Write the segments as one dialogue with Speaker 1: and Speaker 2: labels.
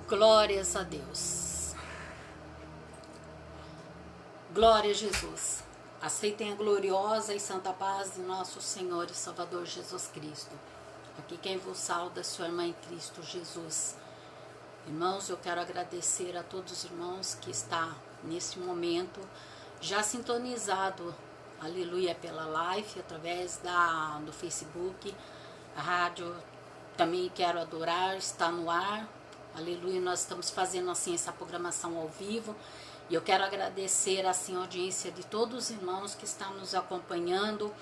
Speaker 1: Glórias a Deus. Glória a Jesus. Aceitem a gloriosa e santa paz de nosso Senhor e Salvador Jesus Cristo. Aqui quem vos sauda é sua irmã em Cristo Jesus. Irmãos, eu quero agradecer a todos os irmãos que estão nesse momento já sintonizado, aleluia, pela live, através do Facebook, a rádio. Também quero adorar, está no ar. Aleluia, nós estamos fazendo assim essa programação ao vivo. E eu quero agradecer assim a audiência de todos os irmãos que estão nos acompanhando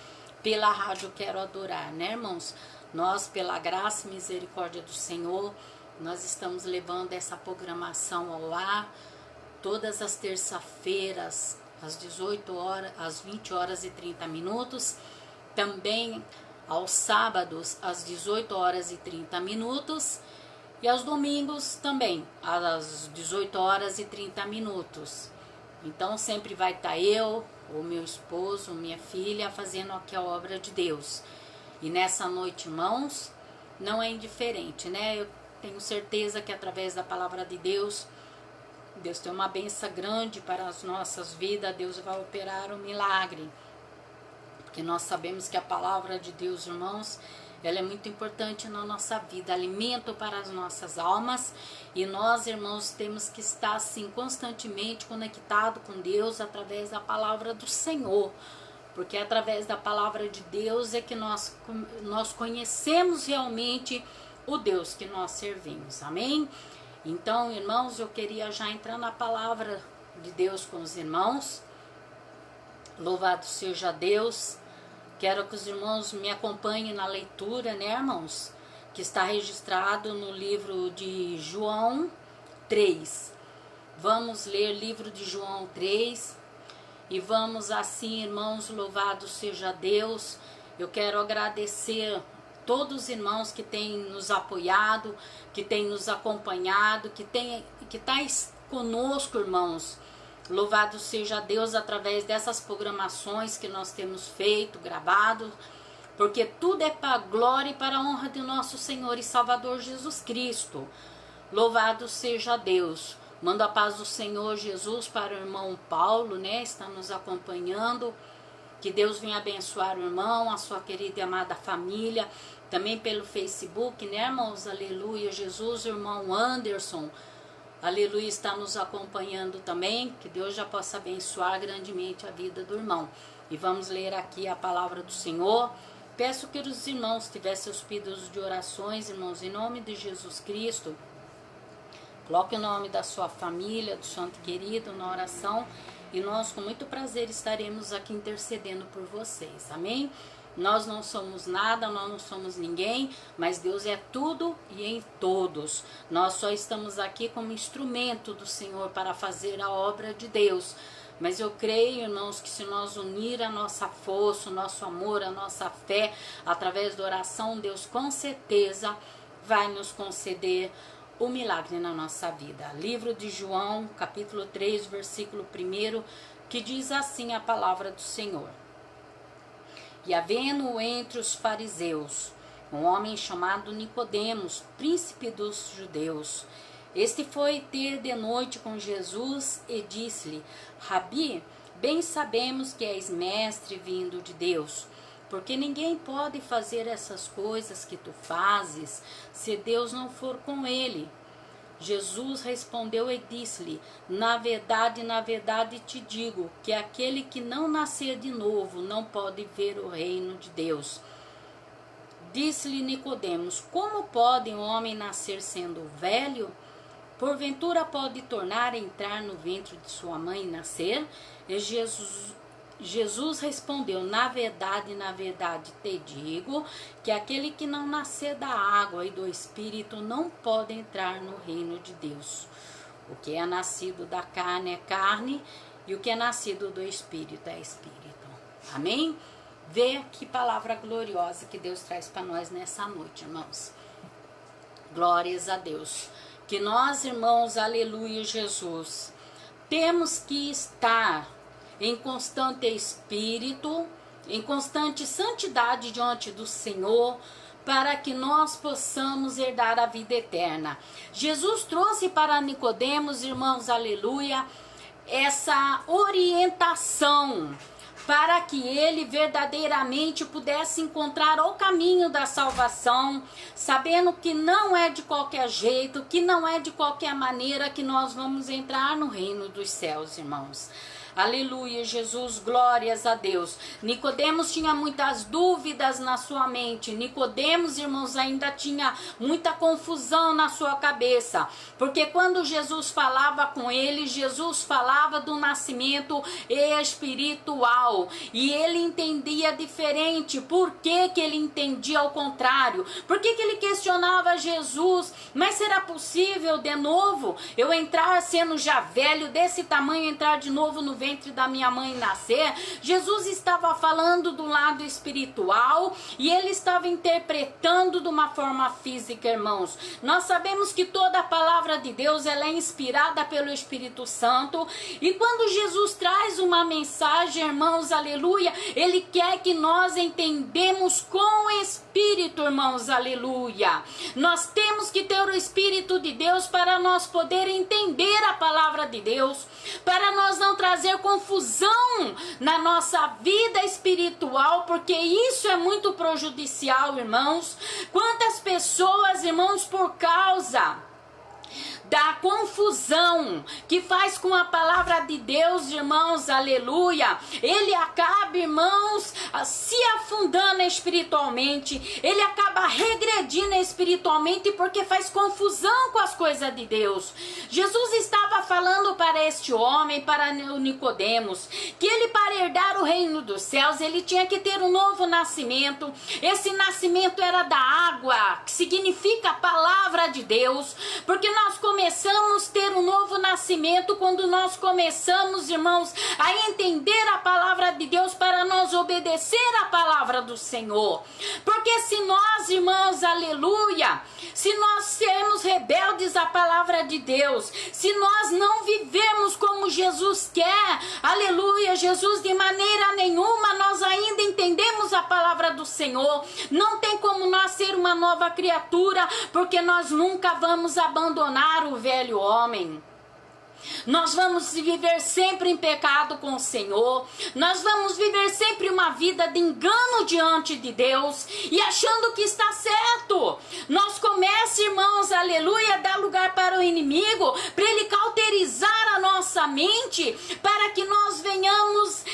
Speaker 1: pela rádio Quero Adorar, né, irmãos? Nós, pela graça e misericórdia do Senhor, nós estamos levando essa programação ao ar todas as terças-feiras, às 18 horas, às 20 horas e 30 minutos. Também aos sábados, às 18 horas e 30 minutos. E aos domingos também, às 18 horas e 30 minutos. Então sempre vai estar eu, o meu esposo, minha filha, fazendo aqui a obra de Deus. E nessa noite, irmãos, não é indiferente, né? Eu tenho certeza que através da palavra de Deus, Deus tem uma bênção grande para as nossas vidas. Deus vai operar um milagre. Porque nós sabemos que a palavra de Deus, irmãos, ela é muito importante na nossa vida, alimento para as nossas almas. E nós, irmãos, temos que estar assim constantemente conectado com Deus através da palavra do Senhor. Porque através da palavra de Deus é que nós conhecemos realmente o Deus que nós servimos. Amém? Então, irmãos, eu queria já entrar na palavra de Deus com os irmãos. Louvado seja Deus. Quero que os irmãos me acompanhem na leitura, né, irmãos? Que está registrado no livro de João 3. Vamos ler livro de João 3. E vamos assim, irmãos, louvado seja Deus. Eu quero agradecer todos os irmãos que têm nos apoiado, que têm nos acompanhado, que está conosco, irmãos. Louvado seja Deus através dessas programações que nós temos feito, gravado, porque tudo é para a glória e para a honra de nosso Senhor e Salvador Jesus Cristo. Louvado seja Deus. Mando a paz do Senhor Jesus para o irmão Paulo, né? Está nos acompanhando. Que Deus venha abençoar o irmão, a sua querida e amada família. Também pelo Facebook, né, irmãos? Aleluia, Jesus, o irmão Anderson. Aleluia, está nos acompanhando também. Que Deus já possa abençoar grandemente a vida do irmão. E vamos ler aqui a palavra do Senhor. Peço que os irmãos tivessem seus pedidos de orações, irmãos, em nome de Jesus Cristo. Coloque o nome da sua família, do santo querido na oração. E nós com muito prazer estaremos aqui intercedendo por vocês. Amém? Nós não somos nada, nós não somos ninguém, mas Deus é tudo e em todos. Nós só estamos aqui como instrumento do Senhor para fazer a obra de Deus. Mas eu creio, irmãos, que se nós unir a nossa força, o nosso amor, a nossa fé, através da oração, Deus com certeza vai nos conceder o milagre na nossa vida. Livro de João, capítulo 3, versículo 1, que diz assim a palavra do Senhor. E havendo entre os fariseus um homem chamado Nicodemos, príncipe dos judeus. Este foi ter de noite com Jesus e disse-lhe: Rabi, bem sabemos que és mestre vindo de Deus, porque ninguém pode fazer essas coisas que tu fazes, se Deus não for com ele. Jesus respondeu e disse-lhe: na verdade te digo, que aquele que não nascer de novo não pode ver o reino de Deus. Disse-lhe Nicodemos: como pode um homem nascer sendo velho? Porventura pode tornar a entrar no ventre de sua mãe e nascer? E Jesus respondeu: na verdade te digo, que aquele que não nascer da água e do Espírito não pode entrar no reino de Deus. O que é nascido da carne é carne, e o que é nascido do Espírito é Espírito. Amém? Vê que palavra gloriosa que Deus traz para nós nessa noite, irmãos. Glórias a Deus. Que nós, irmãos, aleluia, Jesus, temos que estar em constante espírito, em constante santidade diante do Senhor, para que nós possamos herdar a vida eterna. Jesus trouxe para Nicodemos, irmãos, aleluia, essa orientação para que ele verdadeiramente pudesse encontrar o caminho da salvação, sabendo que não é de qualquer jeito, que não é de qualquer maneira que nós vamos entrar no reino dos céus, irmãos. Aleluia, Jesus, glórias a Deus. Nicodemos tinha muitas dúvidas na sua mente. Nicodemos, irmãos, ainda tinha muita confusão na sua cabeça. Porque quando Jesus falava com ele, Jesus falava do nascimento espiritual. E ele entendia diferente. Por que que ele entendia ao contrário? Por que que ele questionava Jesus? Mas será possível de novo eu entrar sendo já velho, desse tamanho, entrar de novo no ventre da minha mãe nascer? Jesus estava falando do lado espiritual e ele estava interpretando de uma forma física, irmãos. Nós sabemos que toda a palavra de Deus ela é inspirada pelo Espírito Santo, e quando Jesus traz uma mensagem, irmãos, aleluia, ele quer que nós entendemos com o Espírito, irmãos, aleluia. Nós temos que ter o Espírito de Deus para nós poder entender a palavra de Deus, para nós não trazer confusão na nossa vida espiritual, porque isso é muito prejudicial, irmãos. Quantas pessoas, irmãos, por causa da confusão que faz com a palavra de Deus, irmãos, aleluia, ele acaba, irmãos, se afundando espiritualmente, ele acaba regredindo espiritualmente porque faz confusão com as coisas de Deus. Jesus estava falando para este homem, para o Nicodemos, que ele, para herdar o reino dos céus, ele tinha que ter um novo nascimento. Esse nascimento era da água, que significa a palavra de Deus, porque nós começamos a ter um novo nascimento quando nós começamos, irmãos, a entender a palavra de Deus para nós obedecer a palavra do Senhor. Porque se nós, irmãos, aleluia, se nós sermos rebeldes à palavra de Deus, se nós não vivermos como Jesus quer, aleluia, Jesus, de maneira nenhuma nós ainda entendemos a palavra do Senhor. Não tem como nós ser uma nova criatura, porque nós nunca vamos abandonar o velho homem. Nós vamos viver sempre em pecado com o Senhor. Nós vamos viver sempre uma vida de engano diante de Deus e achando que está certo. Nós começamos, irmãos, aleluia, a dar lugar para o inimigo, para ele cauterizar a nossa mente, para que nós venhamos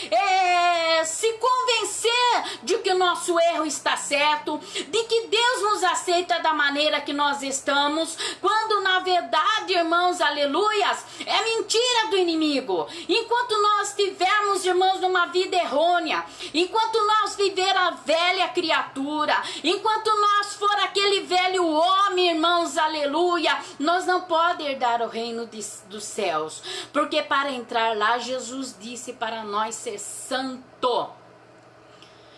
Speaker 1: se convencer de que o nosso erro está certo, de que Deus nos aceita da maneira que nós estamos, quando na verdade, irmãos, aleluias, é mentira do inimigo. Enquanto nós tivermos, irmãos, uma vida errônea, enquanto nós viver a velha criatura, enquanto nós for aquele velho homem, irmãos, aleluia, nós não podemos herdar o reino dos céus, porque para entrar lá, Jesus disse para nós ser santo.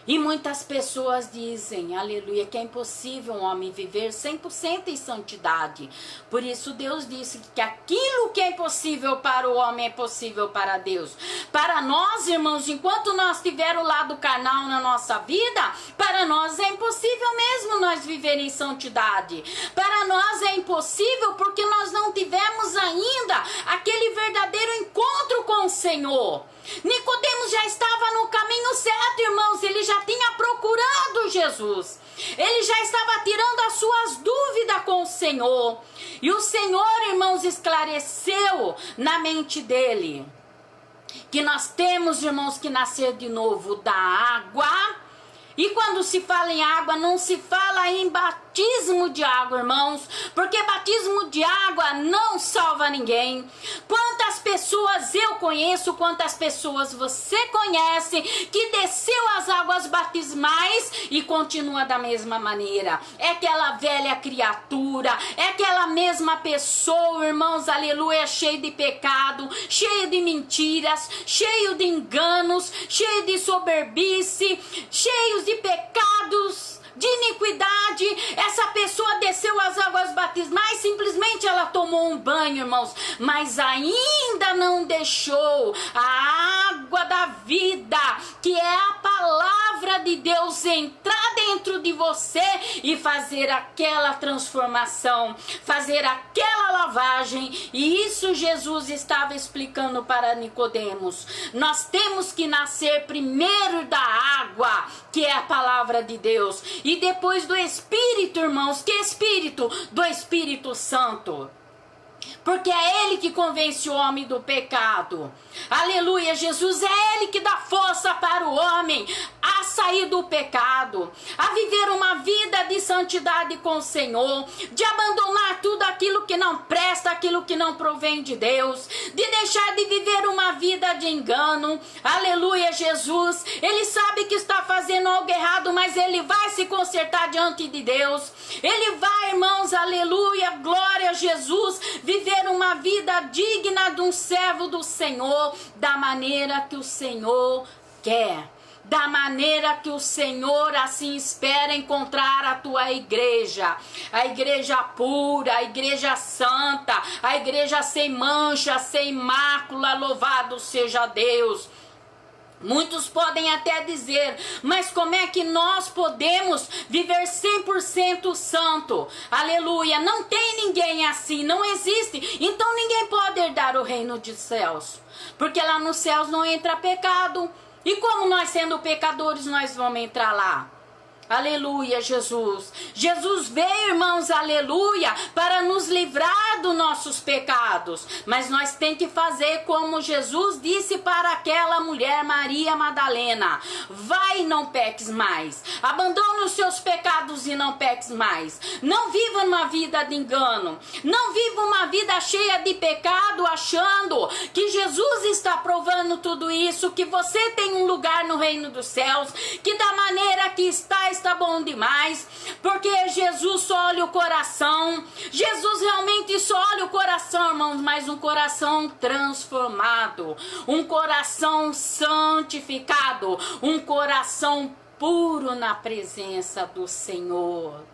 Speaker 1: E muitas pessoas dizem, aleluia, que é impossível um homem viver 100% em santidade. Por isso Deus disse que aquilo que é impossível para o homem é possível para Deus. Para nós, irmãos, enquanto nós tivermos o lado carnal na nossa vida, para nós é impossível mesmo nós viver em santidade. Para nós é impossível porque nós não tivemos ainda aquele verdadeiro encontro com o Senhor. Nicodemos já estava no caminho certo, irmãos, ele já tinha procurado Jesus, ele já estava tirando as suas dúvidas com o Senhor, e o Senhor, irmãos, esclareceu na mente dele que nós temos, irmãos, que nascer de novo da água. E quando se fala em água, não se fala em batismo de água, irmãos, porque batismo de água não salva ninguém. Quantas pessoas eu conheço, quantas pessoas você conhece que desceu as águas batismais e continua da mesma maneira? É aquela velha criatura, é aquela mesma pessoa, irmãos, aleluia, cheio de pecado, cheio de mentiras, cheio de enganos, cheio de soberbice, cheios de pecados, de iniquidade. Essa pessoa desceu as águas batismais, simplesmente ela tomou um banho, irmãos, mas ainda não deixou a água da vida, que é a palavra de Deus, entrar dentro de de você e fazer aquela transformação, fazer aquela lavagem. E isso Jesus estava explicando para Nicodemos. Nós temos que nascer primeiro da água, que é a palavra de Deus, e depois do Espírito, irmãos. Que Espírito? Do Espírito Santo. Porque é Ele que convence o homem do pecado. Aleluia, Jesus é Ele que dá força para o homem a sair do pecado, a viver uma vida de santidade com o Senhor, de abandonar tudo aquilo que não presta, aquilo que não provém de Deus, de deixar de viver uma vida de engano. Aleluia, Jesus, Ele sabe que está fazendo algo errado, mas Ele vai se consertar diante de Deus. Ele vai, irmãos, aleluia, glória a Jesus, viver uma vida digna de um servo do Senhor, da maneira que o Senhor quer, da maneira que o Senhor assim espera encontrar a tua igreja, a igreja pura, a igreja santa, a igreja sem mancha, sem mácula. Louvado seja Deus. Muitos podem até dizer, mas como é que nós podemos viver 100% santo? Aleluia, não tem ninguém assim, não existe. Então ninguém pode herdar o reino dos céus, porque lá nos céus não entra pecado. E como nós sendo pecadores nós vamos entrar lá? Aleluia, Jesus. Jesus veio, irmãos, aleluia, para nos livrar dos nossos pecados. Mas nós temos que fazer como Jesus disse para aquela mulher, Maria Madalena: vai e não peques mais. Abandone os seus pecados e não peques mais. Não viva uma vida de engano. Não viva uma vida cheia de pecado, achando que Jesus está provando tudo isso, que você tem um lugar no reino dos céus, que da maneira que está bom demais, porque Jesus só olha o coração. Jesus realmente só olha o coração, irmãos, mas um coração transformado, um coração santificado, um coração puro na presença do Senhor.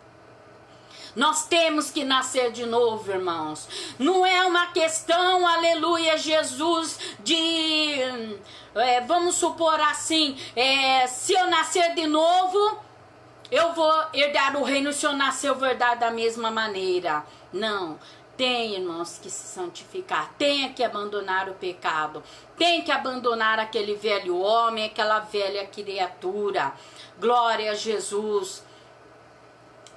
Speaker 1: Nós temos que nascer de novo, irmãos. Não é uma questão, aleluia, Jesus, de, vamos supor assim, se eu nascer de novo, eu vou herdar o reino. Se eu nascer, eu vou herdar da mesma maneira. Não. Tem, irmãos, que se santificar. Tem que abandonar o pecado. Tem que abandonar aquele velho homem, aquela velha criatura. Glória a Jesus.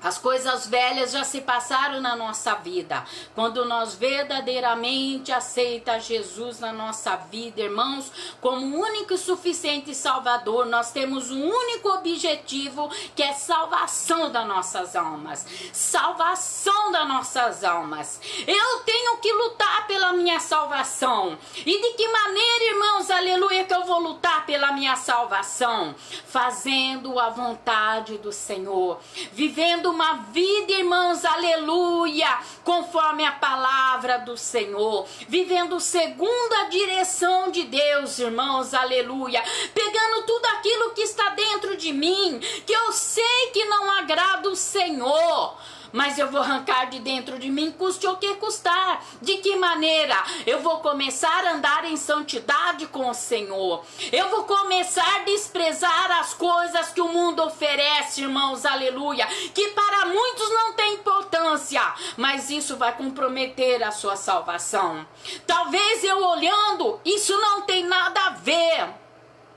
Speaker 1: As coisas velhas já se passaram na nossa vida. Quando nós verdadeiramente aceitamos Jesus na nossa vida, irmãos, como único e suficiente Salvador, nós temos um único objetivo, que é salvação das nossas almas. Salvação das nossas almas. Eu tenho que lutar pela minha salvação. E de que maneira, irmãos, aleluia, que eu vou lutar pela minha salvação? Fazendo a vontade do Senhor. Vivendo uma vida, irmãos, aleluia, conforme a palavra do Senhor, vivendo segundo a direção de Deus, irmãos, aleluia, pegando tudo aquilo que está dentro de mim, que eu sei que não agrada o Senhor, mas eu vou arrancar de dentro de mim, custe o que custar. De que maneira? Eu vou começar a andar em santidade com o Senhor. Eu vou começar a desprezar as coisas que o mundo oferece, irmãos, aleluia, que para muitos não tem importância, mas isso vai comprometer a sua salvação. Talvez eu olhando, isso não tem nada a ver,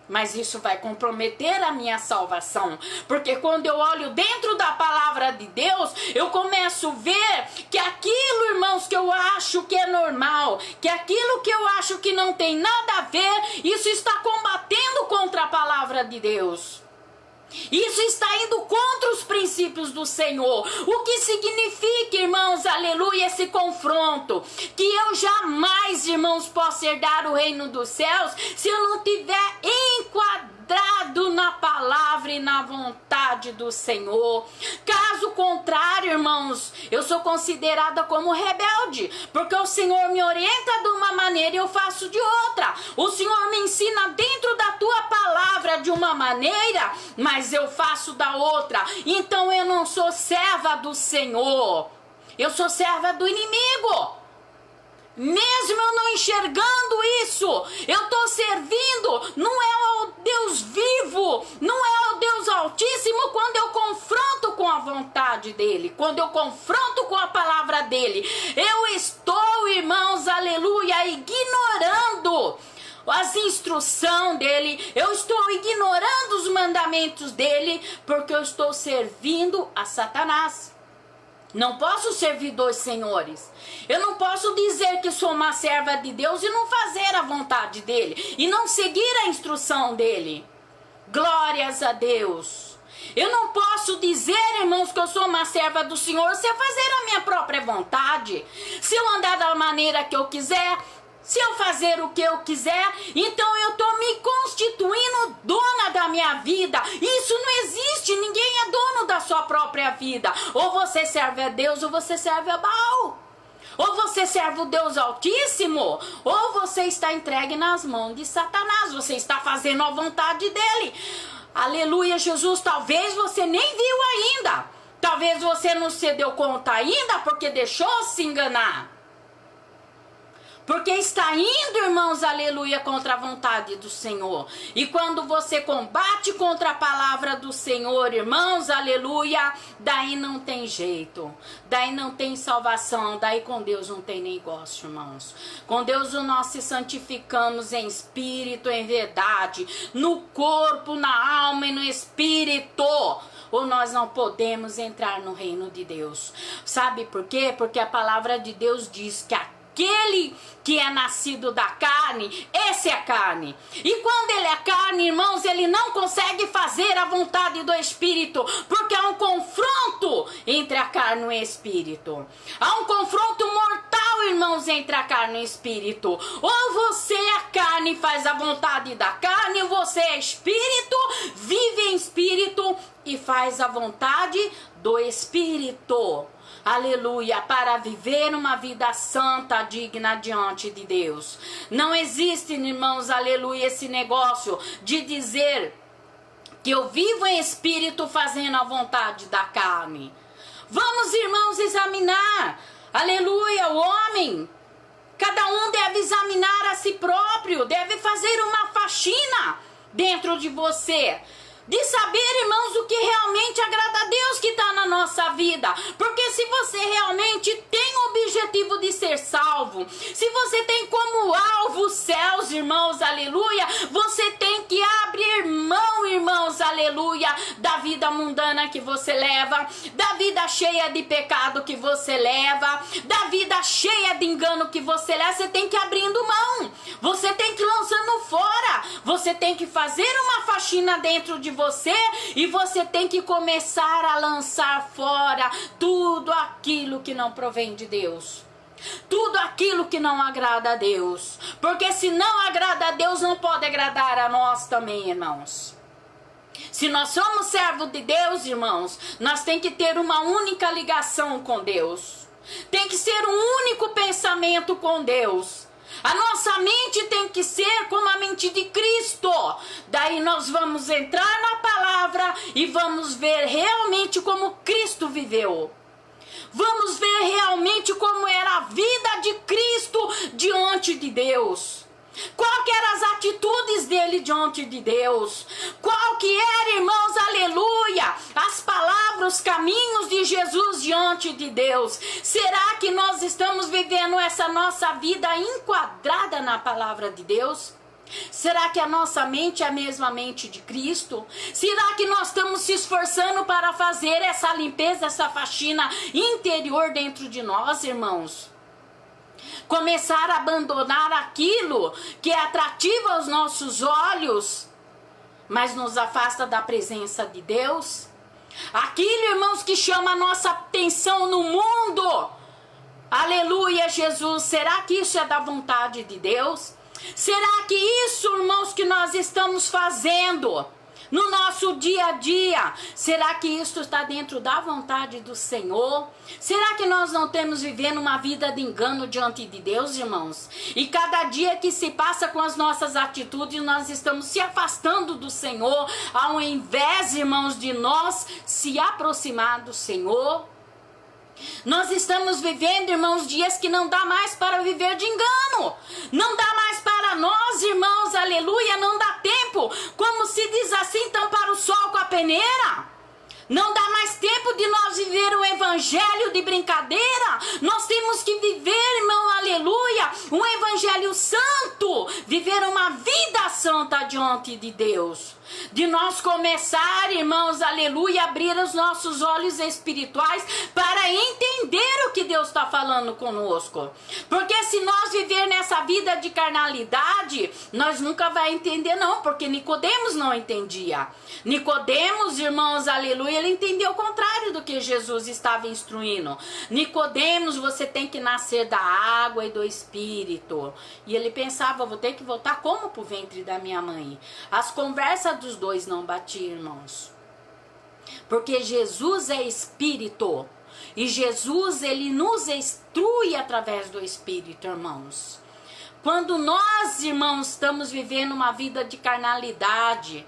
Speaker 1: mas isso vai comprometer a minha salvação, porque quando eu olho dentro da palavra de Deus, eu começo a ver que aquilo, irmãos, que eu acho que é normal, que aquilo que eu acho que não tem nada a ver, isso está combatendo contra a palavra de Deus. Isso está indo contra os princípios do Senhor. O que significa, irmãos, aleluia, esse confronto? Que eu jamais, irmãos, posso herdar o reino dos céus se eu não tiver enquadrado na palavra e na vontade do Senhor. Caso contrário, irmãos, eu sou considerada como rebelde, porque o Senhor me orienta de uma maneira e eu faço de outra. O Senhor me ensina dentro da tua palavra de uma maneira, mas eu faço da outra. Então eu não sou serva do Senhor, eu sou serva do inimigo. Mesmo eu não enxergando isso, eu estou servindo, não é ao Deus vivo, não é ao Deus Altíssimo, quando eu confronto dele, quando eu confronto com a palavra dele, eu estou, irmãos, aleluia, ignorando as instruções dele, eu estou ignorando os mandamentos dele, porque eu estou servindo a Satanás. Não posso servir dois senhores. Eu não posso dizer que sou uma serva de Deus e não fazer a vontade dele, e não seguir a instrução dele. Glórias a Deus. Eu não posso dizer, irmãos, que eu sou uma serva do Senhor se eu fazer a minha própria vontade. Se eu andar da maneira que eu quiser, se eu fazer o que eu quiser, então eu estou me constituindo dona da minha vida. Isso não existe, ninguém é dono da sua própria vida. Ou você serve a Deus ou você serve a Baal. Ou você serve o Deus Altíssimo, ou você está entregue nas mãos de Satanás. Você está fazendo a vontade dele. Aleluia, Jesus. Talvez você nem viu ainda. Talvez você não se deu conta ainda porque deixou se enganar. Porque está indo, irmãos, aleluia, contra a vontade do Senhor. E quando você combate contra a palavra do Senhor, irmãos, aleluia, daí não tem jeito. Daí não tem salvação. Daí com Deus não tem negócio, irmãos. Com Deus nós se santificamos em espírito, em verdade, no corpo, na alma e no espírito. Ou nós não podemos entrar no reino de Deus. Sabe por quê? Porque a palavra de Deus diz que aquele que é nascido da carne, esse é carne. E quando ele é carne, irmãos, ele não consegue fazer a vontade do Espírito, porque há um confronto entre a carne e o Espírito. Há um confronto mortal, irmãos, entre a carne e o Espírito. Ou você é carne e faz a vontade da carne, ou você é Espírito, vive em Espírito e faz a vontade do Espírito. Aleluia, para viver uma vida santa, digna diante de Deus. Não existe, irmãos, aleluia, esse negócio de dizer que eu vivo em espírito fazendo a vontade da carne. Vamos, irmãos, examinar, aleluia, o homem. Cada um deve examinar a si próprio, deve fazer uma faxina dentro de você. De saber, irmãos, o que realmente agrada a Deus que está na nossa vida. Porque se você realmente tem o objetivo de ser salvo, se você tem como alvo os céus, irmãos, aleluia, você tem que abrir mão, irmãos, aleluia, da vida mundana que você leva, da vida cheia de pecado que você leva, da vida cheia de engano que você leva. Você tem que ir abrindo mão, você tem que ir lançando fora, você tem que fazer uma faxina dentro de você, e você tem que começar a lançar fora tudo aquilo que não provém de Deus, tudo aquilo que não agrada a Deus, porque se não agrada a Deus, não pode agradar a nós também, irmãos. Se nós somos servos de Deus, irmãos, nós tem que ter uma única ligação com Deus, tem que ser um único pensamento com Deus. A nossa mente tem que ser como a mente de Cristo. Daí nós vamos entrar na palavra e vamos ver realmente como Cristo viveu. Vamos ver realmente como era a vida de Cristo diante de Deus. Qual que eram as atitudes dele diante de Deus? Qual que era, irmãos, aleluia, as palavras, os caminhos de Jesus diante de Deus? Será que nós estamos vivendo essa nossa vida enquadrada na palavra de Deus? Será que a nossa mente é a mesma mente de Cristo? Será que nós estamos se esforçando para fazer essa limpeza, essa faxina interior dentro de nós, irmãos? Começar a abandonar aquilo que é atrativo aos nossos olhos, mas nos afasta da presença de Deus. Aquilo, irmãos, que chama a nossa atenção no mundo. Aleluia, Jesus. Será que isso é da vontade de Deus? Será que isso, irmãos, que nós estamos fazendo no nosso dia a dia, será que isso está dentro da vontade do Senhor? Será que nós não temos vivendo uma vida de engano diante de Deus, irmãos? E cada dia que se passa com as nossas atitudes, nós estamos se afastando do Senhor, ao invés, irmãos, de nós se aproximar do Senhor. Nós estamos vivendo, irmãos, dias que não dá mais para viver de engano. Não dá mais para nós, irmãos, aleluia, não dá tempo, como se diz assim, tampar o sol com a peneira. Não dá mais tempo de nós viver o evangelho de brincadeira. Nós temos que viver, irmão, aleluia, um evangelho santo. Viver uma vida santa diante de Deus. De nós começar, irmãos, aleluia, abrir os nossos olhos espirituais para entender o que Deus está falando conosco. Porque se nós viver nessa vida de carnalidade, nós nunca vai entender não, porque Nicodemos não entendia. Nicodemos, irmãos, aleluia, ele entendeu o contrário do que Jesus estava instruindo. Nicodemos, você tem que nascer da água e do Espírito. E ele pensava, vou ter que voltar como pro ventre da minha mãe. As conversas dos dois não batiam, irmãos. Porque Jesus é Espírito. E Jesus, ele nos instrui através do Espírito, irmãos. Quando nós, irmãos, estamos vivendo uma vida de carnalidade,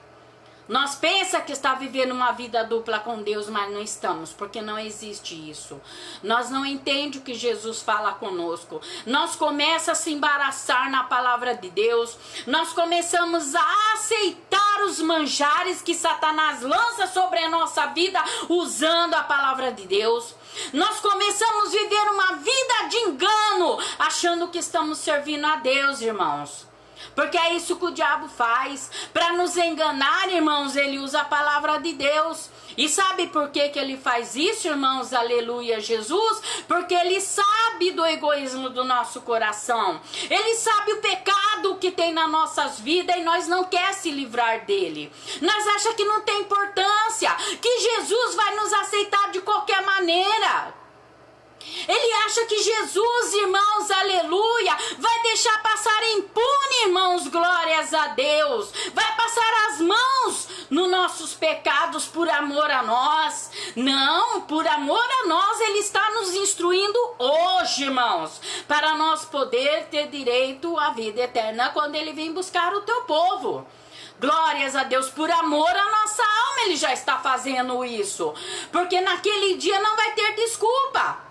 Speaker 1: nós pensamos que está vivendo uma vida dupla com Deus, mas não estamos, porque não existe isso. Nós não entendemos o que Jesus fala conosco. Nós começamos a se embaraçar na palavra de Deus. Nós começamos a aceitar os manjares que Satanás lança sobre a nossa vida, usando a palavra de Deus. Nós começamos a viver uma vida de engano, achando que estamos servindo a Deus, irmãos. Porque é isso que o diabo faz. Para nos enganar, irmãos, ele usa a palavra de Deus. E sabe por que ele faz isso, irmãos? Aleluia, Jesus. Porque ele sabe do egoísmo do nosso coração. Ele sabe o pecado que tem nas nossas vidas e nós não quer se livrar dele. Nós achamos que não tem importância, que Jesus vai nos aceitar de qualquer maneira. Ele acha que Jesus, irmãos, aleluia, vai deixar passar impune, irmãos, glórias a Deus. Vai passar as mãos nos nossos pecados por amor a nós. Não, por amor a nós, ele está nos instruindo hoje, irmãos, para nós poder ter direito à vida eterna quando ele vem buscar o teu povo. Glórias a Deus, por amor à nossa alma ele já está fazendo isso. Porque naquele dia não vai ter desculpa.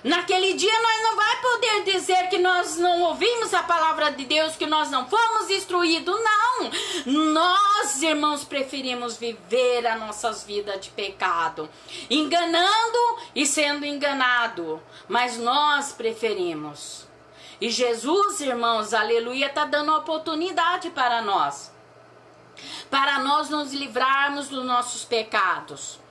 Speaker 1: Naquele dia nós não vai poder dizer que nós não ouvimos a palavra de Deus, que nós não fomos instruídos, não. Nós, irmãos, preferimos viver as nossas vidas de pecado, enganando e sendo enganado, mas nós preferimos. E Jesus, irmãos, aleluia, está dando oportunidade para nós nos livrarmos dos nossos pecados.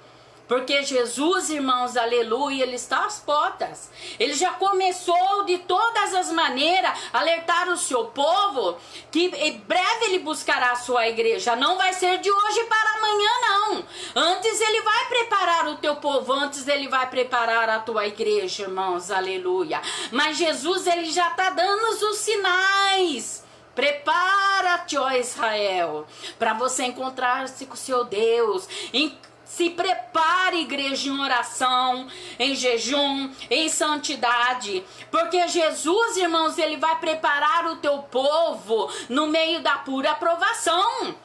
Speaker 1: Porque Jesus, irmãos, aleluia, ele está às portas. Ele já começou de todas as maneiras a alertar o seu povo que em breve ele buscará a sua igreja. Não vai ser de hoje para amanhã, não. Antes ele vai preparar o teu povo, antes ele vai preparar a tua igreja, irmãos, aleluia. Mas Jesus, ele já está dando os sinais. Prepara-te, ó Israel, para você encontrar-se com o seu Deus. Se prepare, igreja, em oração, em jejum, em santidade. Porque Jesus, irmãos, ele vai preparar o teu povo no meio da pura aprovação.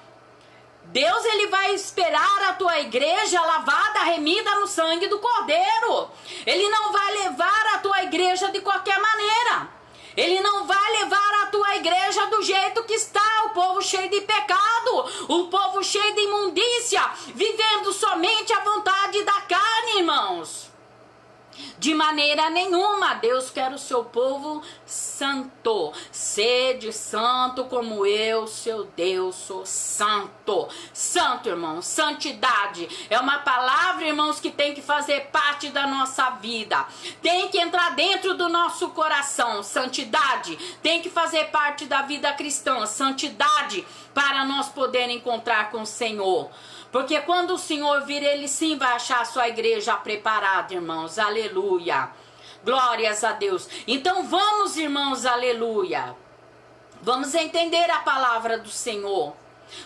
Speaker 1: Deus, ele vai esperar a tua igreja lavada, remida no sangue do Cordeiro. Ele não vai levar a tua igreja de qualquer maneira. Ele não vai levar a tua igreja do jeito que está, o povo cheio de pecado, o povo cheio de imundícia, vivendo somente a vontade da carne, irmãos. De maneira nenhuma. Deus quer o seu povo santo. Sede santo como eu, seu Deus, sou santo. Santo, irmãos, santidade é uma palavra, irmãos, que tem que fazer parte da nossa vida. Tem que entrar dentro do nosso coração. Santidade tem que fazer parte da vida cristã. Santidade para nós poder encontrar com o Senhor. Porque quando o Senhor vir, ele sim vai achar a sua igreja preparada, irmãos. Aleluia. Glórias a Deus. Então vamos, irmãos, aleluia. Vamos entender a palavra do Senhor.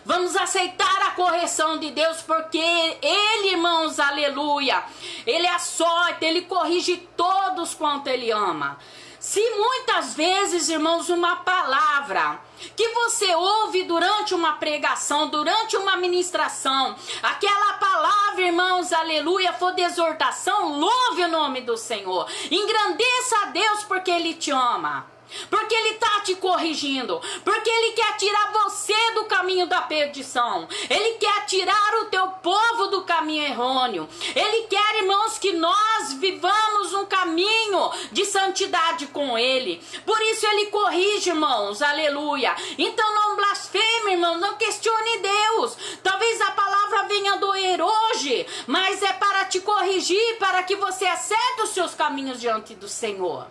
Speaker 1: Vamos aceitar a correção de Deus, porque ele, irmãos, aleluia, ele açoita, ele corrige todos quanto ele ama. Se muitas vezes, irmãos, uma palavra que você ouve durante uma pregação, durante uma ministração, aquela palavra, irmãos, aleluia, for de exortação, louve o nome do Senhor. Engrandeça a Deus porque ele te ama. Porque ele está te corrigindo. Porque ele quer tirar você do caminho da perdição. Ele quer tirar o teu povo do caminho errôneo. Ele quer, irmãos, que nós vivamos um caminho de santidade com Ele. Por isso Ele corrige, irmãos, aleluia. Então não blasfeme, irmãos, não questione Deus. Talvez a palavra venha doer hoje, mas é para te corrigir, para que você acerte os seus caminhos diante do Senhor,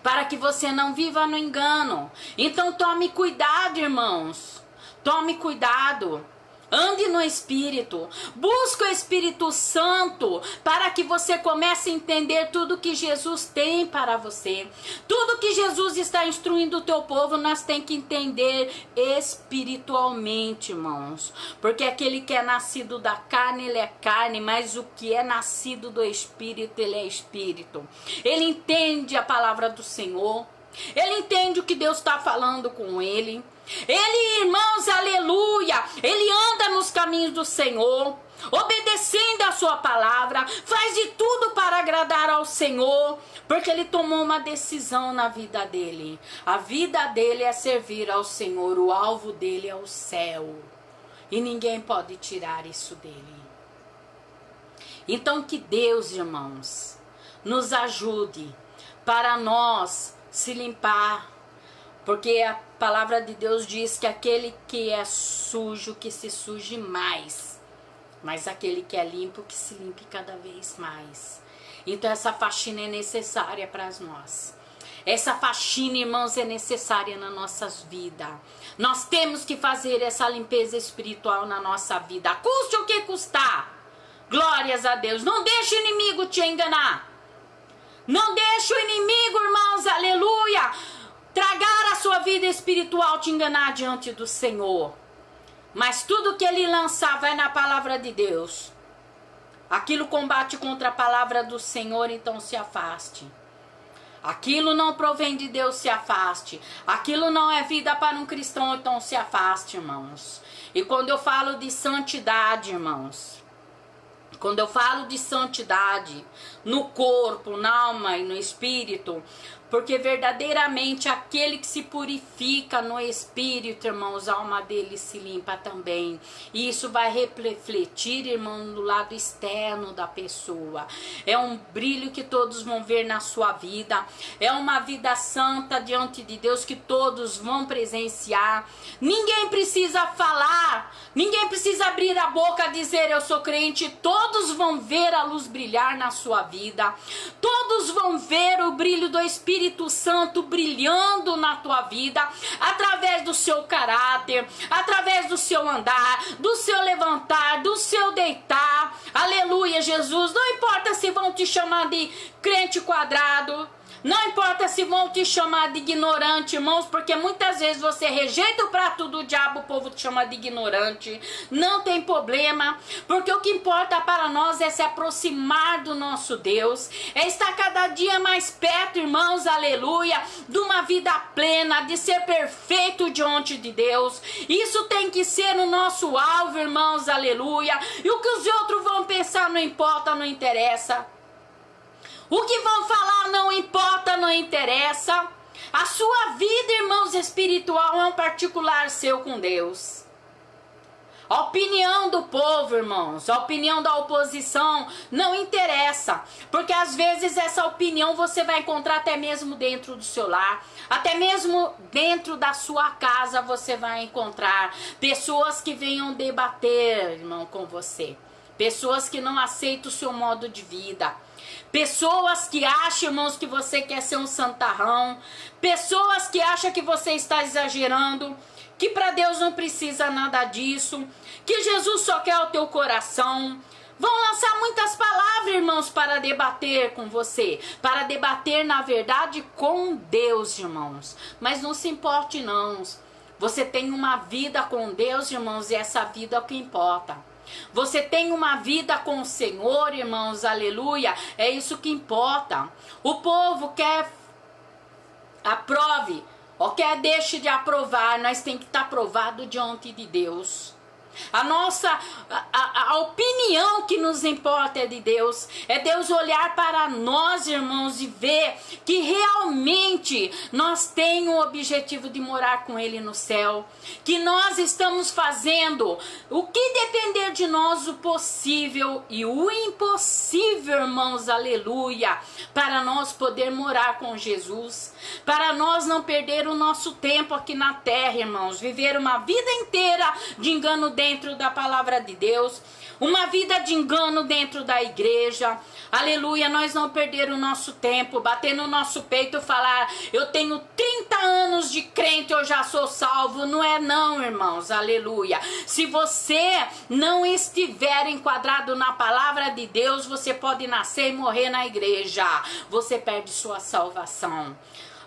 Speaker 1: para que você não viva no engano. Então tome cuidado, irmãos, tome cuidado. Ande no Espírito, busque o Espírito Santo, para que você comece a entender tudo que Jesus tem para você. Tudo que Jesus está instruindo o teu povo, nós temos que entender espiritualmente, irmãos. Porque aquele que é nascido da carne, ele é carne, mas o que é nascido do Espírito, ele é Espírito. Ele entende a palavra do Senhor, ele entende o que Deus está falando com ele. Ele, irmãos, aleluia, ele anda nos caminhos do Senhor, obedecendo a sua palavra, faz de tudo para agradar ao Senhor, porque ele tomou uma decisão na vida dele. A vida dele é servir ao Senhor, o alvo dele é o céu, e ninguém pode tirar isso dele. Então que Deus, irmãos, nos ajude para nós se limpar, porque a palavra de Deus diz que aquele que é sujo, que se suje mais, mas aquele que é limpo, que se limpe cada vez mais. Então essa faxina é necessária para nós. Essa faxina, irmãos, é necessária nas nossas vidas. Nós temos que fazer essa limpeza espiritual na nossa vida, custe o que custar. Glórias a Deus. Não deixe o inimigo te enganar. Não deixe o inimigo, irmãos, aleluia, tragar a sua vida espiritual, te enganar diante do Senhor. Mas tudo que ele lançar vai na palavra de Deus. Aquilo combate contra a palavra do Senhor, então se afaste. Aquilo não provém de Deus, se afaste. Aquilo não é vida para um cristão, então se afaste, irmãos. E quando eu falo de santidade, irmãos, quando eu falo de santidade no corpo, na alma e no espírito, porque verdadeiramente aquele que se purifica no espírito, irmãos, a alma dele se limpa também. E isso vai refletir, irmão, no lado externo da pessoa. É um brilho que todos vão ver na sua vida. É uma vida santa diante de Deus que todos vão presenciar. Ninguém precisa falar, ninguém precisa abrir a boca e dizer eu sou crente. Todos vão ver a luz brilhar na sua vida. Todos vão ver o brilho do Espírito Santo brilhando na tua vida, através do seu caráter, através do seu andar, do seu levantar, do seu deitar. Aleluia, Jesus. Não importa se vão te chamar de crente quadrado, não importa se vão te chamar de ignorante, irmãos, porque muitas vezes você rejeita o prato do diabo, o povo te chama de ignorante. Não tem problema, porque o que importa para nós é se aproximar do nosso Deus, é estar cada dia mais perto, irmãos, aleluia, de uma vida plena, de ser perfeito diante de Deus. Isso tem que ser o nosso alvo, irmãos, aleluia. E o que os outros vão pensar não importa, não interessa. O que vão falar não importa, não interessa. A sua vida, irmãos, espiritual é um particular seu com Deus. A opinião do povo, irmãos, a opinião da oposição não interessa. Porque às vezes essa opinião você vai encontrar até mesmo dentro do seu lar. Até mesmo dentro da sua casa você vai encontrar pessoas que venham debater, irmão, com você. Pessoas que não aceitam o seu modo de vida. Pessoas que acham, irmãos, que você quer ser um santarrão. Pessoas que acham que você está exagerando, que para Deus não precisa nada disso, que Jesus só quer o teu coração. Vão lançar muitas palavras, irmãos, para debater com você, para debater, na verdade, com Deus, irmãos. Mas não se importe, não. Você tem uma vida com Deus, irmãos, e essa vida é o que importa. Você tem uma vida com o Senhor, irmãos, aleluia, é isso que importa. O povo quer aprove, ou quer deixe de aprovar, nós tem que estar aprovado diante de Deus. a opinião que nos importa é de Deus. É Deus olhar para nós, irmãos, e ver que realmente nós temos o objetivo de morar com Ele no céu. Que nós estamos fazendo o que depender de nós, o possível e o impossível, irmãos, aleluia, para nós poder morar com Jesus. Para nós não perder o nosso tempo aqui na terra, irmãos. Viver uma vida inteira de engano dentro da palavra de Deus. Uma vida de engano dentro da igreja. Aleluia, nós não perder o nosso tempo, bater no nosso peito e falar, eu tenho 30 anos de crente, eu já sou salvo. Não é não, irmãos, aleluia. Se você não estiver enquadrado na palavra de Deus, você pode nascer e morrer na igreja. Você perde sua salvação.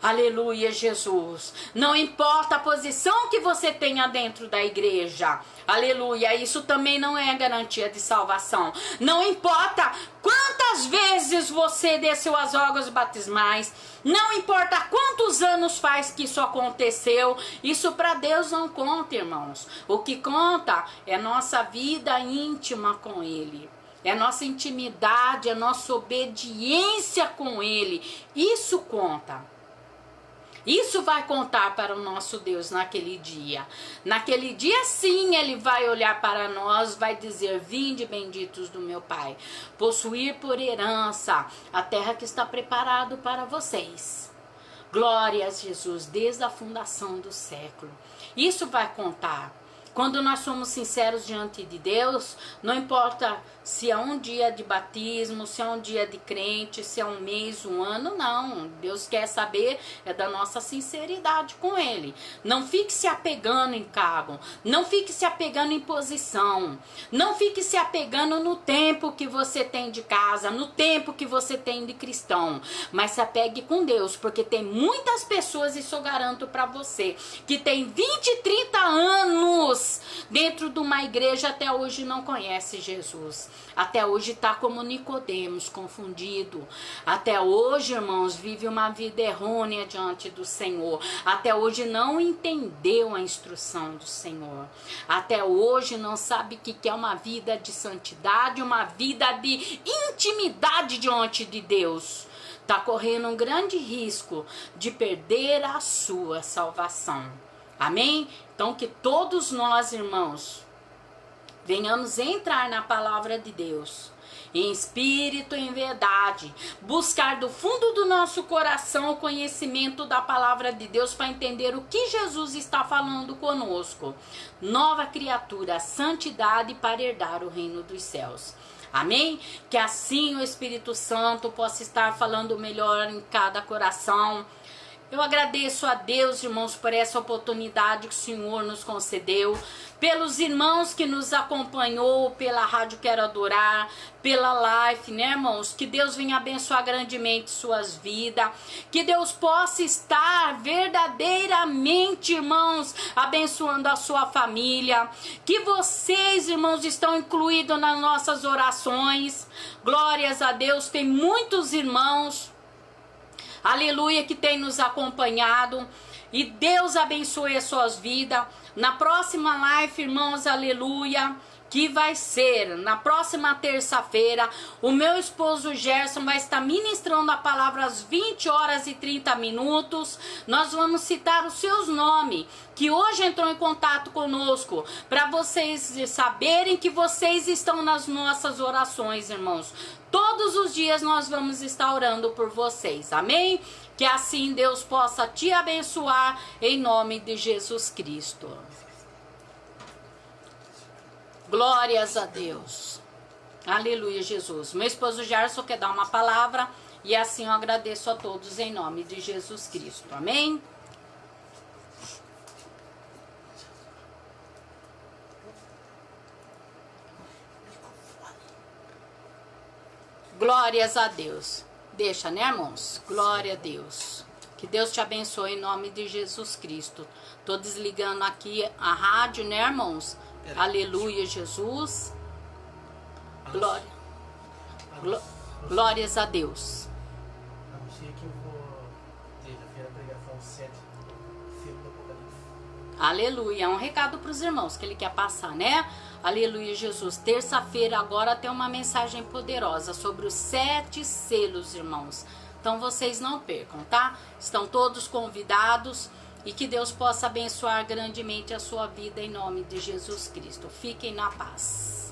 Speaker 1: Aleluia, Jesus. Não importa a posição que você tenha dentro da igreja. Aleluia, isso também não é garantia de salvação. Não importa quantas vezes você desceu as águas batismais. Não importa quantos anos faz que isso aconteceu. Isso para Deus não conta, irmãos. O que conta é nossa vida íntima com Ele. É nossa intimidade, é nossa obediência com Ele. Isso conta. Isso vai contar para o nosso Deus naquele dia. Naquele dia sim, Ele vai olhar para nós, vai dizer, vinde benditos do meu Pai, possuir por herança a terra que está preparado para vocês. Glória a Jesus, desde a fundação do século. Isso vai contar. Quando nós somos sinceros diante de Deus, não importa se é um dia de batismo, se é um dia de crente, se é um mês, um ano, não. Deus quer saber da nossa sinceridade com Ele. Não fique se apegando em cargo, não fique se apegando em posição, não fique se apegando no tempo que você tem de casa, no tempo que você tem de cristão, mas se apegue com Deus, porque tem muitas pessoas, isso eu garanto para você, que tem 20, 30 anos dentro de uma igreja, até hoje não conhece Jesus. Até hoje está como Nicodemos, confundido. Até hoje, irmãos, vive uma vida errônea diante do Senhor. Até hoje não entendeu a instrução do Senhor. Até hoje não sabe o que é uma vida de santidade, uma vida de intimidade diante de Deus. Está correndo um grande risco de perder a sua salvação. Amém? Então que todos nós, irmãos, venhamos entrar na palavra de Deus, em espírito e em verdade, buscar do fundo do nosso coração o conhecimento da palavra de Deus para entender o que Jesus está falando conosco. Nova criatura, santidade para herdar o reino dos céus. Amém? Que assim o Espírito Santo possa estar falando melhor em cada coração. Eu agradeço a Deus, irmãos, por essa oportunidade que o Senhor nos concedeu, pelos irmãos que nos acompanhou pela Rádio Quero Adorar, pela live, né, irmãos? Que Deus venha abençoar grandemente suas vidas, que Deus possa estar verdadeiramente, irmãos, abençoando a sua família, que vocês, irmãos, estão incluídos nas nossas orações. Glórias a Deus, tem muitos irmãos, aleluia, que tem nos acompanhado, e Deus abençoe as suas vidas. Na próxima live, irmãos, aleluia, que vai ser na próxima terça-feira, o meu esposo Gerson vai estar ministrando a palavra às 20 horas e 30 minutos. Nós vamos citar os seus nomes, que hoje entrou em contato conosco, para vocês saberem que vocês estão nas nossas orações, irmãos. Todos os dias nós vamos estar orando por vocês, amém? Que assim Deus possa te abençoar em nome de Jesus Cristo. Glórias a Deus. Aleluia, Jesus. Meu esposo Gerson quer dar uma palavra e assim eu agradeço a todos em nome de Jesus Cristo, amém? Glórias a Deus. Deixa, né, irmãos? Glória a Deus. Que Deus te abençoe em nome de Jesus Cristo. Tô desligando aqui a rádio, né, irmãos? Aleluia, Jesus. Glória. Glórias a Deus.
Speaker 2: Anunciei que eu vou terça-feira pregar João 7, filme do Apocalipse.
Speaker 1: Aleluia. É um recado para os irmãos que ele quer passar, né? Aleluia, Jesus. Terça-feira agora tem uma mensagem poderosa sobre os 7 selos, irmãos. Então vocês não percam, tá? Estão todos convidados e que Deus possa abençoar grandemente a sua vida em nome de Jesus Cristo. Fiquem na paz.